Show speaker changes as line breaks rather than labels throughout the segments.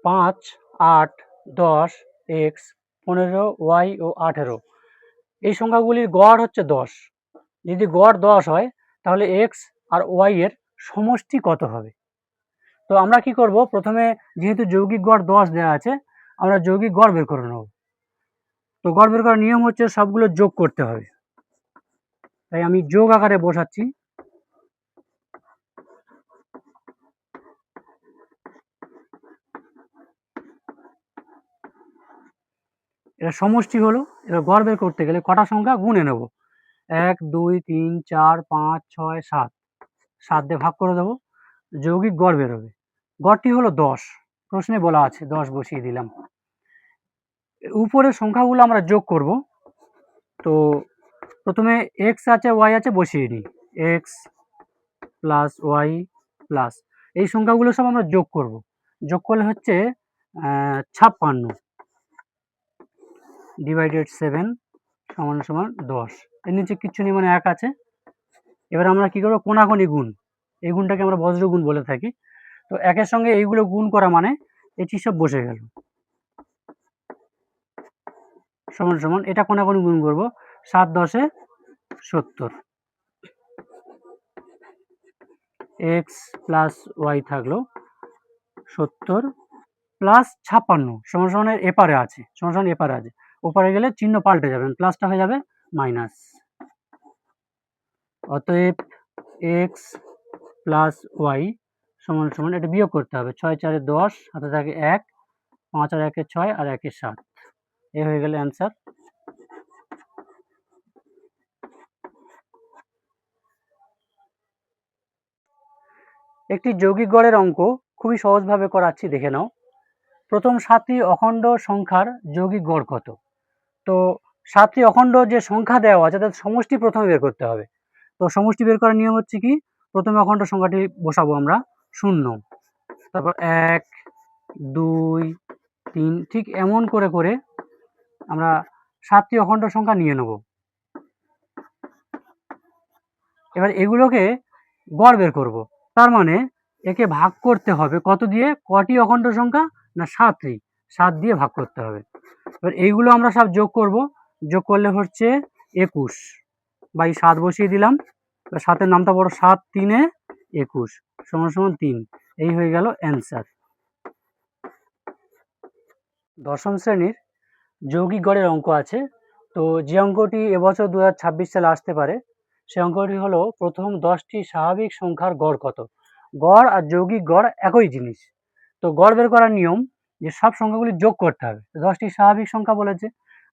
5, 8, 10, x, 15, y ও 18 এই সংখ্যাগুলির গড় হচ্ছে 10। যদি গড় 10 হয় তাহলে x আর y এর সমষ্টি কত হবে? তো আমরা কি করব, প্রথমে যেহেতু যৌগিক গড় 10 দেওয়া আছে, আমরা যৌগিক গড় বের করে নেব। তো গড় বের করার নিয়ম হচ্ছে সবগুলো যোগ করতে হবে, তাই আমি যোগ আকারে বসাচ্ছি। এটা সমষ্টি হলো। এবার গড় বের করতে গেলে কটা সংখ্যা গুণে নেব, 1, 2, 3, 4, 5, 6, 7, 7 দিয়ে ভাগ করে দেবো, যৌগিক গড় বেরোবে। গড়টি হলো 10, প্রশ্নে বলা আছে 10 বসিয়ে দিলাম। উপরের সংখ্যাগুলো আমরা যোগ করব। তো প্রথমে x আছে y আছে বসিয়ে নিই, x প্লাস y প্লাস এই সংখ্যাগুলো সব আমরা যোগ করব। যোগ করলে হচ্ছে 56 ডিভাইডেড 7 সমান সমান 10। এর নিচে কিচ্ছু নেই, মানে 1 আছে। এবার আমরা কি করব, কোনাকুনি গুণ, এই গুণটাকে আমরা বজ্র গুণ বলে থাকি। তো একের সঙ্গে এইগুলো গুণ করা মানে এটি সব বসে গেল, সমান সমান এটা কোনাকুনি গুণ করব, 7 10 70, x প্লাস y থাকলো 70 প্লাস 56 সমান সমান এপারে আছে, সমান সমান এপারে আছে, ওপারে গেলে চিহ্ন পাল্টে যাবে, প্লাসটা হয়ে যাবে মাইনাস। অতএব x প্লাস y সমান সমান, এটা বিয়োগ করতে হবে, 6 4 10, হাতে থাকে 1, 5 আর 1 6 আর 1 7, এ হয়ে গেল অ্যান্সার। একটি যৌগিক গড়ের অঙ্ক খুবই সহজভাবে করাচ্ছি, দেখে নাও। প্রথম 7টি অখণ্ড সংখ্যার যৌগিক গড় কত? তো 7টি অখণ্ড যে সংখ্যা দেওয়া আছে তাদের সমষ্টি প্রথমে বের করতে হবে। তো সমষ্টি বের করার নিয়ম হচ্ছে কি, প্রথমে অখণ্ড সংখ্যাটি বসাবো আমরা 0, তারপর 1 2 3, ঠিক এমন করে করে আমরা 7টি অখণ্ড সংখ্যা নিয়ে নেব। এবার এগুলোকে গড় বের করব, তার মানে একে ভাগ করতে হবে কত দিয়ে, কটি অখণ্ড সংখ্যা না 7টি, 7 দিয়ে ভাগ করতে হবে। এবার এইগুলো আমরা সব যোগ করব, যোগ করলে হচ্ছে 21 বাই 7 বসিয়ে দিলাম, 7-এর নামটা বড়, 7 3 21 সমান সমান 3, এই হয়ে গেল অ্যান্সার। দশম শ্রেণীর যৌগিক গড়ের অঙ্ক আছে। তো যে অঙ্কটি এবছর 2026 সালে আসতে পারে, সে অঙ্কটি হলো প্রথম 10টি স্বাভাবিক সংখ্যার গড় কত? গড় আর যৌগিক গড় একই জিনিস। তো গড় বের করার নিয়ম যে সব সংখ্যাগুলি যোগ করতে হবে। 10টি স্বাভাবিক সংখ্যা বলেছে,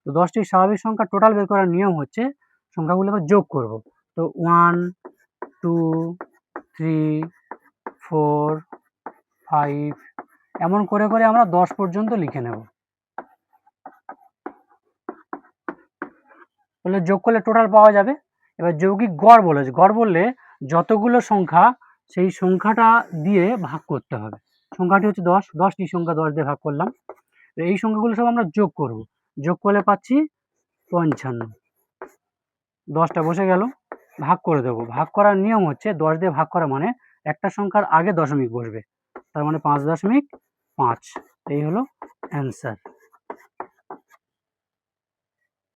তো 10টি স্বাভাবিক সংখ্যা টোটাল বের করার নিয়ম হচ্ছে সংখ্যাগুলোকে যোগ করব। তো 1 2 3 4 5 এমন করে করে আমরা 10 পর্যন্ত লিখে নেব। বলে যোগ করলে টোটাল পাওয়া যাবে। এবার যৌগিক গড় বলেছে, গড় বললে যতগুলো সংখ্যা সেই সংখ্যাটা দিয়ে ভাগ করতে হবে। সংখ্যাটি হচ্ছে 10, 10টি সংখ্যা 10 দিয়ে ভাগ করলাম, এই সংখ্যাগুলো সব আমরা যোগ করব। যোগ করলে পাচ্ছি 55, 10টা বসে গেল, ভাগ করে দেবো। ভাগ করার নিয়ম হচ্ছে 10 দিয়ে ভাগ করা মানে একটা সংখ্যার আগে দশমিক বসবে, তার মানে 5.5, এই হলো অ্যান্সার।